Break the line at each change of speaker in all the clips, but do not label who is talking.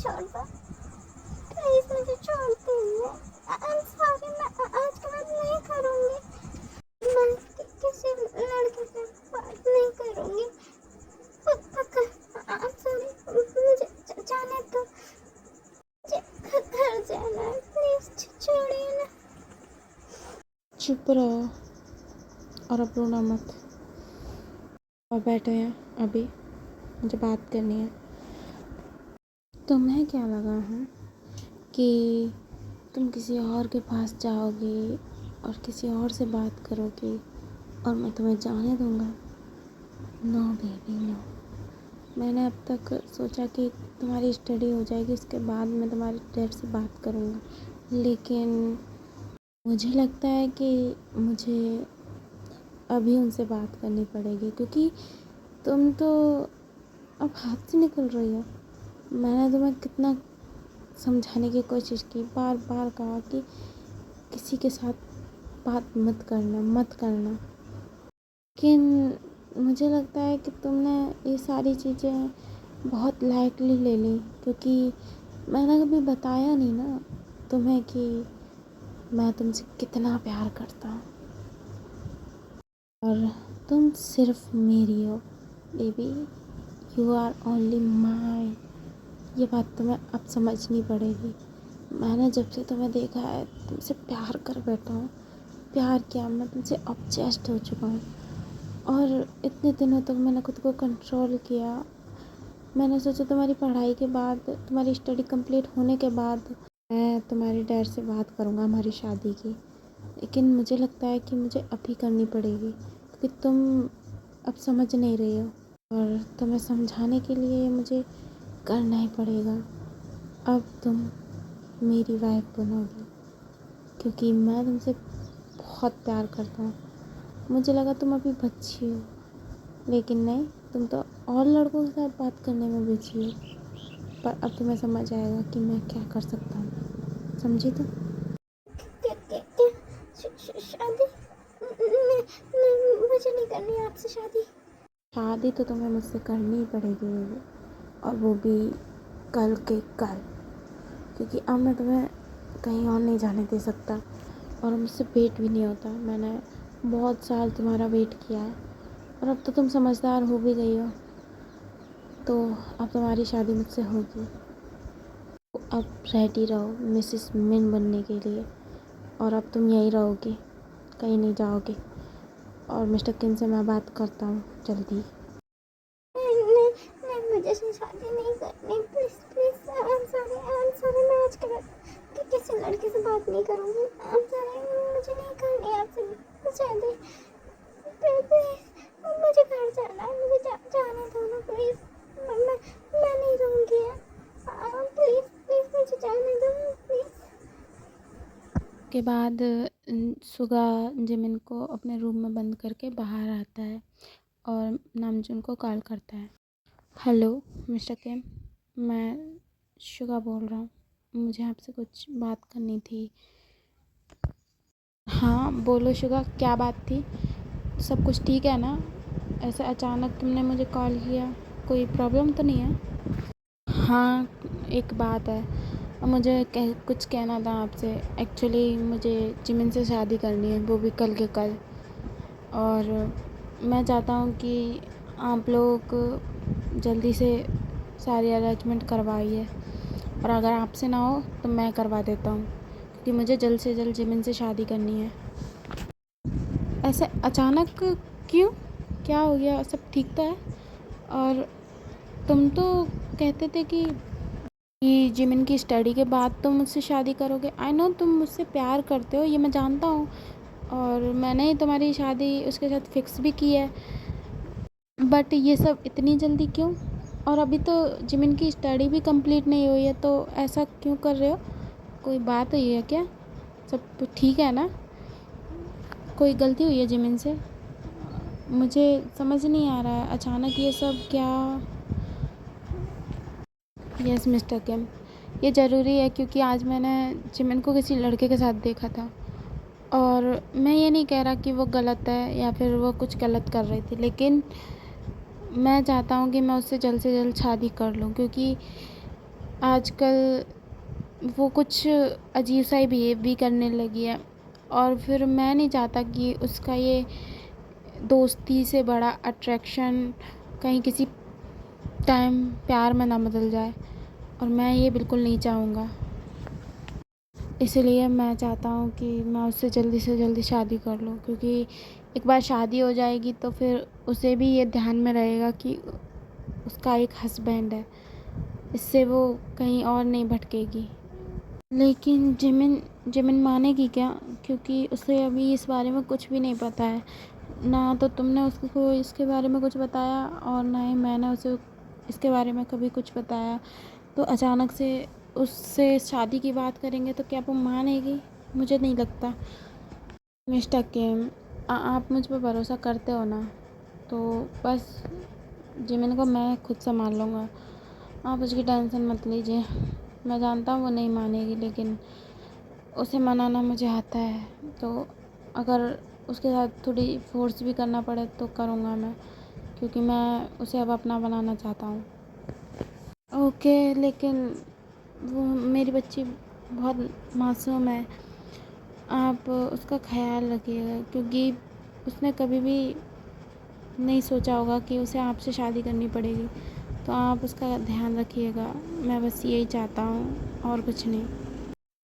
छोड़ दो प्लीज, मुझे छोड़ दीजिए। आई एम सॉरी, मैं आज के बाद नहीं करूँगी। मैं किसी लड़के से बात नहीं करूँगी, पक्का। आई एम सॉरी, मुझे जाने दो, मुझे घर जाना है, प्लीज छोड़िए ना।
चुप रहो और अब रोना मत। और बैठो यहाँ अभी, मुझे बात करनी है। तुम्हें क्या लगा है कि तुम किसी और के पास जाओगे और किसी और से बात करोगे और मैं तुम्हें जाने दूँगा? No baby no. मैंने अब तक सोचा कि तुम्हारी स्टडी हो जाएगी, उसके बाद मैं तुम्हारे डैड से बात करूँगा, लेकिन मुझे लगता है कि मुझे अभी उनसे बात करनी पड़ेगी, क्योंकि तुम तो अब हाथ से निकल रही हो। मैंने तुम्हें कितना समझाने की कोशिश की, बार बार कहा कि किसी के साथ बात मत करना, लेकिन मुझे लगता है कि तुमने ये सारी चीज़ें बहुत लाइटली ले ली, क्योंकि मैंने कभी बताया नहीं ना तुम्हें कि मैं तुमसे कितना प्यार करता हूँ और तुम सिर्फ मेरी हो baby. You are only mine. ये बात तुम्हें अब समझनी पड़ेगी। मैंने जब से तुम्हें देखा है तुमसे प्यार कर बैठा हूँ। प्यार किया, मैं तुमसे ऑब्सेस्ड हो चुका हूँ और इतने दिनों तक मैंने खुद को कंट्रोल किया। मैंने सोचा तुम्हारी पढ़ाई के बाद, तुम्हारी स्टडी कंप्लीट होने के बाद मैं तुम्हारे डैड से बात करूँगा हमारी शादी की, लेकिन मुझे लगता है कि मुझे अभी करनी पड़ेगी, क्योंकि तुम अब समझ नहीं रही हो और तुम्हें समझाने के लिए मुझे करना ही पड़ेगा। अब तुम मेरी वाइफ बनोगी, क्योंकि मैं तुमसे बहुत प्यार करता हूँ। मुझे लगा तुम अभी बच्ची हो, लेकिन नहीं, तुम तो और लड़कों के साथ बात करने में बिजी हो। पर अब तुम्हें समझ आएगा कि मैं क्या कर सकता हूँ, समझी तुम?
शादी? नहीं, मुझे नहीं करनी आपसे शादी।
शादी तो तुम्हें मुझसे करनी ही पड़ेगी बेबी, और वो भी कल के कल, क्योंकि अब मैं तुम्हें कहीं और नहीं जाने दे सकता और मुझसे वेट भी नहीं होता। मैंने बहुत साल तुम्हारा वेट किया है और अब तो तुम समझदार हो भी गई हो, तो अब तुम्हारी शादी मुझसे होगी। तो अब रेडी रहो मिसेस मिन बनने के लिए, और अब तुम यहीं रहोगी, कहीं नहीं जाओगे। और मिस्टर किन से मैं बात करता हूँ जल्दी।
नहीं, मुझे शादी नहीं करनी, please please. I am sorry, मैं आज के बाद किसी लड़के से बात नहीं करूँगी। आई एम सॉरी, मुझे नहीं करनी आपसे शादी, प्लीज। मुझे घर जाना है, मुझे जाने दो ना प्लीज। मैं नहीं रहूँगी, प्लीज प्लीज, मुझे जाने दो प्लीज।
के बाद सुगा जिमिन को अपने रूम में बंद करके बाहर आता है और नामजुन को कॉल करता है। हेलो मिस्टर किम, मैं शुगा बोल रहा हूँ, मुझे आपसे कुछ बात करनी थी। हाँ बोलो शुगा, क्या बात थी? सब कुछ ठीक है ना? ऐसे अचानक तुमने मुझे कॉल किया, कोई प्रॉब्लम तो नहीं है? हाँ एक बात है, मुझे कुछ कहना था आपसे। एक्चुअली मुझे जिमिन से शादी करनी है, वो भी कल के कल, और मैं चाहता हूँ कि आप लोग जल्दी से सारी अरेंजमेंट करवाइए, और अगर आपसे ना हो तो मैं करवा देता हूँ, क्योंकि मुझे जल्द से जल्द जिमिन से शादी करनी है। ऐसे अचानक क्यों, क्या हो गया? सब ठीक तो है? और तुम तो कहते थे कि जिमिन की स्टडी के बाद तुम मुझसे शादी करोगे। आई नो तुम मुझसे प्यार करते हो, ये मैं जानता हूँ, और मैंने ही तुम्हारी शादी उसके साथ फिक्स भी की है, बट ये सब इतनी जल्दी क्यों? और अभी तो जिमिन की स्टडी भी कंप्लीट नहीं हुई है, तो ऐसा क्यों कर रहे हो? कोई बात हुई है क्या? सब ठीक है ना? कोई गलती हुई है जिमिन से? मुझे समझ नहीं आ रहा है अचानक ये सब क्या। यस मिस्टर किम, ये ज़रूरी है, क्योंकि आज मैंने जिमिन को किसी लड़के के साथ देखा था, और मैं ये नहीं कह रहा कि वो गलत है या फिर वो कुछ गलत कर रही थी, लेकिन मैं चाहता हूँ कि मैं उससे जल्द से जल्द शादी कर लूँ, क्योंकि आजकल वो कुछ अजीब सा ही बिहेव भी करने लगी है, और फिर मैं नहीं चाहता कि उसका ये दोस्ती से बड़ा अट्रैक्शन कहीं किसी टाइम प्यार में ना बदल जाए, और मैं ये बिल्कुल नहीं चाहूँगा। इसलिए मैं चाहता हूँ कि मैं उससे जल्दी से जल्दी शादी कर लूँ, क्योंकि एक बार शादी हो जाएगी तो फिर उसे भी ये ध्यान में रहेगा कि उसका एक हस्बैंड है, इससे वो कहीं और नहीं भटकेगी। लेकिन जिमिन जिमिन मानेगी क्या? क्योंकि उसे अभी इस बारे में कुछ भी नहीं पता है। ना तो तुमने उसको इसके बारे में कुछ बताया, और ना ही मैंने उसे इसके बारे में कभी कुछ बताया। तो अचानक से उससे शादी की बात करेंगे तो क्या वो मानेगी? मुझे नहीं लगता। मिस्टर किम, आप मुझ पर भरोसा करते हो ना? तो बस जिमिन को मैं खुद संभाल लूँगा, आप उसकी टेंशन मत लीजिए। मैं जानता हूँ वो नहीं मानेगी, लेकिन उसे मनाना मुझे आता है। तो अगर उसके साथ थोड़ी फ़ोर्स भी करना पड़े तो करूँगा मैं, क्योंकि मैं उसे अब अपना बनाना चाहता हूँ। ओके, लेकिन वो मेरी बच्ची बहुत मासूम है, आप उसका ख़्याल रखिएगा, क्योंकि उसने कभी भी नहीं सोचा होगा कि उसे आपसे शादी करनी पड़ेगी। तो आप उसका ध्यान रखिएगा, मैं बस यही चाहता हूँ और कुछ नहीं।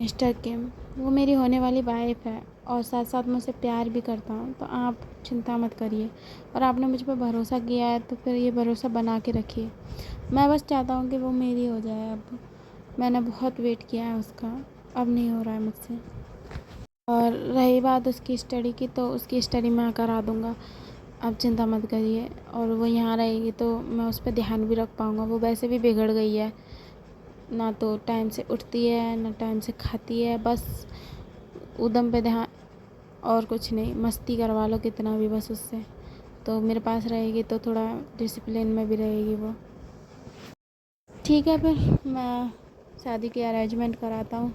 मिस्टर किम, वो मेरी होने वाली वाइफ है, और साथ साथ मैं उसे प्यार भी करता हूँ, तो आप चिंता मत करिए। और आपने मुझ पर भरोसा किया है तो फिर ये भरोसा बना के रखिए। मैं बस चाहता हूँ कि वो मेरी हो जाए। अब मैंने बहुत वेट किया है उसका, अब नहीं हो रहा है मुझसे। और रही बात उसकी स्टडी की, तो उसकी स्टडी मैं करा दूँगा, आप चिंता मत करिए। और वो यहाँ रहेगी तो मैं उस पर ध्यान भी रख पाऊँगा। वो वैसे भी बिगड़ गई है, ना तो टाइम से उठती है ना टाइम से खाती है, बस उदम पे ध्यान, और कुछ नहीं। मस्ती करवा लो कितना भी बस उससे, तो मेरे पास रहेगी तो थोड़ा डिसिप्लिन में भी रहेगी वो। ठीक है, फिर मैं शादी की अरेंजमेंट कराता हूँ।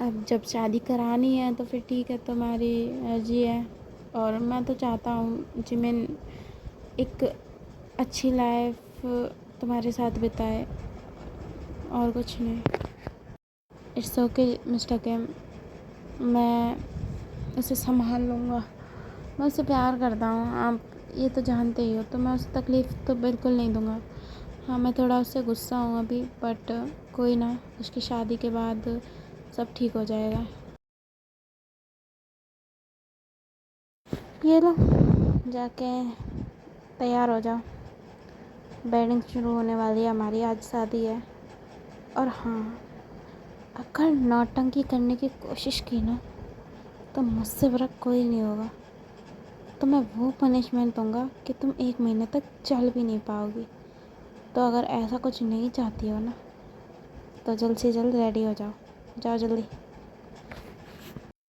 अब जब शादी करानी है तो फिर ठीक है, तुम्हारी मर्जी है। और मैं तो चाहता हूँ जिमिन एक अच्छी लाइफ तुम्हारे साथ बिताए, और कुछ नहीं। इट्स ओके मिस्टर किम, मैं उसे संभाल लूँगा। मैं उससे प्यार करता हूँ, आप ये तो जानते ही हो, तो मैं उसे तकलीफ़ तो बिल्कुल नहीं दूँगा। हाँ, मैं थोड़ा उससे गुस्सा हूँ अभी, बट कोई ना, उसकी शादी के बाद सब ठीक हो जाएगा। ये लो, जाके तैयार हो जाओ, वेडिंग शुरू होने वाली है हमारी, आज शादी है। और हाँ, अगर नौटंकी करने की कोशिश की ना, तो मुझसे बड़ा कोई नहीं होगा। तो मैं वो पनिशमेंट दूँगा कि तुम 1 महीने तक चल भी नहीं पाओगी। तो अगर ऐसा कुछ नहीं चाहती हो ना, तो जल्द से जल्द रेडी हो जाओ, जाओ जल्दी।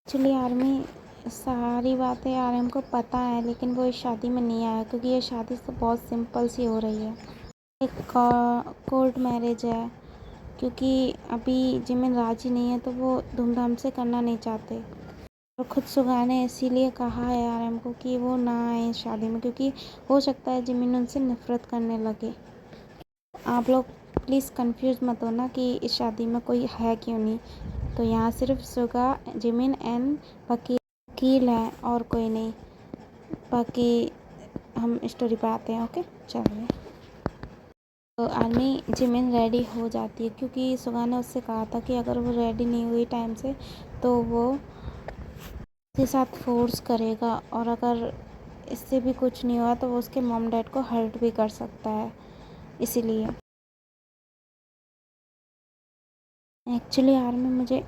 एक्चुअली आर्मी, सारी बातें आर्यन को पता है, लेकिन वो इस शादी में नहीं आया, क्योंकि ये शादी तो बहुत सिंपल सी हो रही है। एक कोर्ट मैरिज है, क्योंकि अभी जिमिन राजी नहीं है, तो वो धूमधाम से करना नहीं चाहते। और खुद सुगा ने इसीलिए कहा है आर्यन को कि वो ना आए इस शादी में, क्योंकि हो सकता है जिमिन उनसे नफरत करने लगे। आप लोग प्लीज़ कंफ्यूज मत होना कि इस शादी में कोई है क्यों नहीं। तो यहाँ सिर्फ सुगा, जिमिन एंड वकील है, और कोई नहीं। बाकी हम स्टोरी पे आते हैं। ओके, चलिए। तो आर्मी, जिमिन रेडी हो जाती है, क्योंकि सुगा ने उससे कहा था कि अगर वो रेडी नहीं हुई टाइम से तो वो उसके साथ फोर्स करेगा, और अगर इससे भी कुछ नहीं हुआ तो वो उसके मॉम डैड को हर्ट भी कर सकता है। इसीलिए एक्चुअली आर्मी, मुझे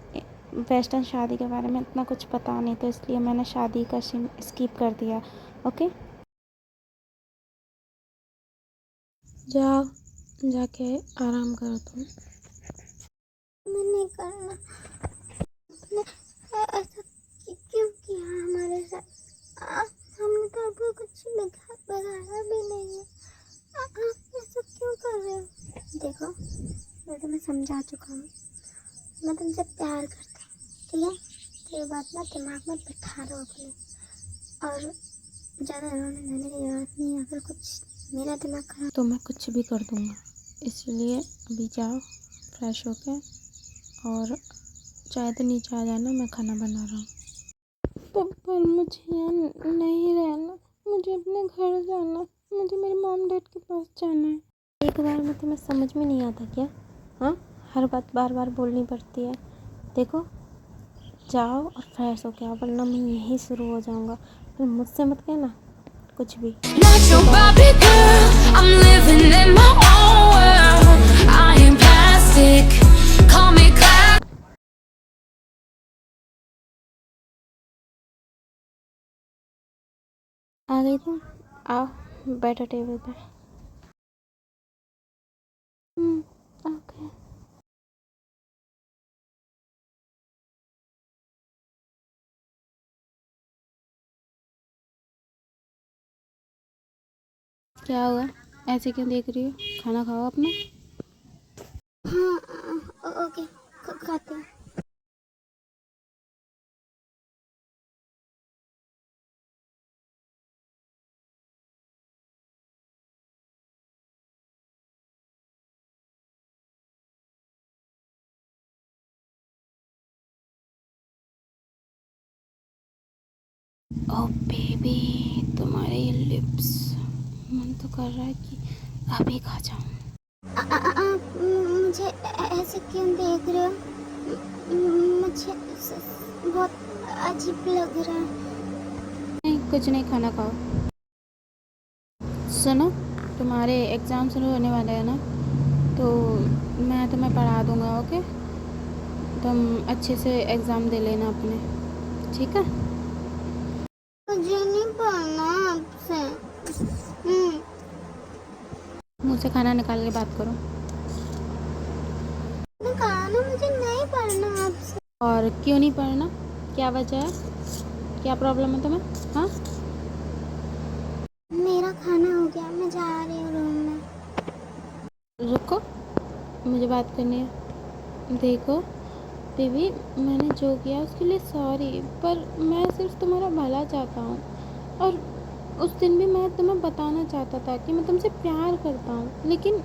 वेस्टर्न शादी के बारे में इतना कुछ पता नहीं, तो इसलिए मैंने शादी का सीन स्किप कर दिया। ओके, जाओ, जाके आराम करो तुम।
मैं नहीं करना। तुमने ऐसा क्यों किया हमारे साथ? हमने तो आपको कुछ बिगाड़ा भी नहीं है। आप ऐसा क्यों कर रहे हो? देखो, मैं तुम्हें समझा चुका हूँ, मैं तुमसे प्यार करती हूँ, ठीक है? ये बात ना दिमाग में बिठा दो अपने, और ज़्यादा रोने धोने की ज़रूरत नहीं है। अगर कुछ मेरा दिमाग खराब
तो मैं कुछ भी कर दूँगा, इसलिए अभी जाओ, फ्रेश होके और चाहे तो नीचे आ जाना, मैं खाना बना रहा हूँ। पर मुझे यहाँ नहीं रहना, मुझे अपने घर जाना, मुझे मेरे मॉम डैड के पास जाना है। एक बार में तुम्हें समझ में नहीं आता क्या? हाँ, हर बात बार बार बोलनी पड़ती है। देखो, जाओ और फ्रेश हो के आओ, वरना मैं यहीं शुरू हो जाऊँगा। फिर मुझसे मत कहना कुछ भी।
Not your Barbie girl, I'm living in my own world. I am plastic, call me cloud.
आ गई तुम? आओ, बैठो टेबल पे। ओके। क्या हुआ, ऐसे क्यों देख रही हो? खाना खाओ अपना।
हाँ ओके, खाते हैं।
ओह बेबी, तुम्हारे लिप्स, मन तो कर रहा है कि अभी खा जाऊं।
आप मुझे ऐसे क्यों देख रहे हो? मुझे बहुत अजीब लग रहा है।
नहीं, कुछ नहीं, खाना खाओ। सुनो, तुम्हारे एग्ज़ाम शुरू होने वाले हैं ना, तो मैं तुम्हें पढ़ा दूंगा। ओके, तुम अच्छे से एग्ज़ाम दे लेना अपने, ठीक है?
मुझे नहीं पढ़ना आपसे।
मुँह से खाना निकाल के बात करो।
मैंने कहा ना, मुझे नहीं पढ़ना आपसे।
और क्यों नहीं पढ़ना? क्या वजह है? क्या प्रॉब्लम है तुम्हें? हाँ,
मेरा खाना हो गया, मैं जा रही हूँ रूम में।
रुको, मुझे बात करनी है। देखो बेबी, मैंने जो किया उसके लिए सॉरी, पर मैं सिर्फ तुम्हारा भला चाहता हूँ। और उस दिन भी मैं तुम्हें बताना चाहता था कि मैं तुमसे प्यार करता हूँ, लेकिन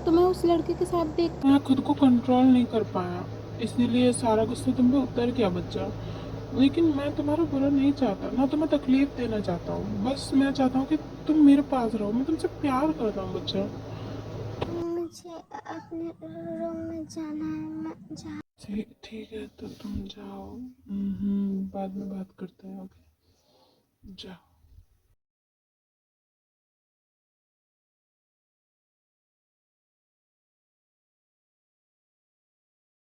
तुम्हें उस लड़के के साथ देख।
मैं खुद को कंट्रोल नहीं कर पाया, इसीलिए सारा गुस्सा तुम पे उतर गया बच्चा। लेकिन मैं तुम्हारा बुरा नहीं चाहता, ना तुम्हें तकलीफ देना चाहता हूँ। बस मैं चाहता हूँ कि तुम मेरे पास रहो, मैं तुमसे प्यार करता हूँ बच्चा।
मुझे अपने रूम में जाना है, मैं जा।
ठीक है, तो तुम जाओ। बाद में बात करते हैं। ओके, जाओ।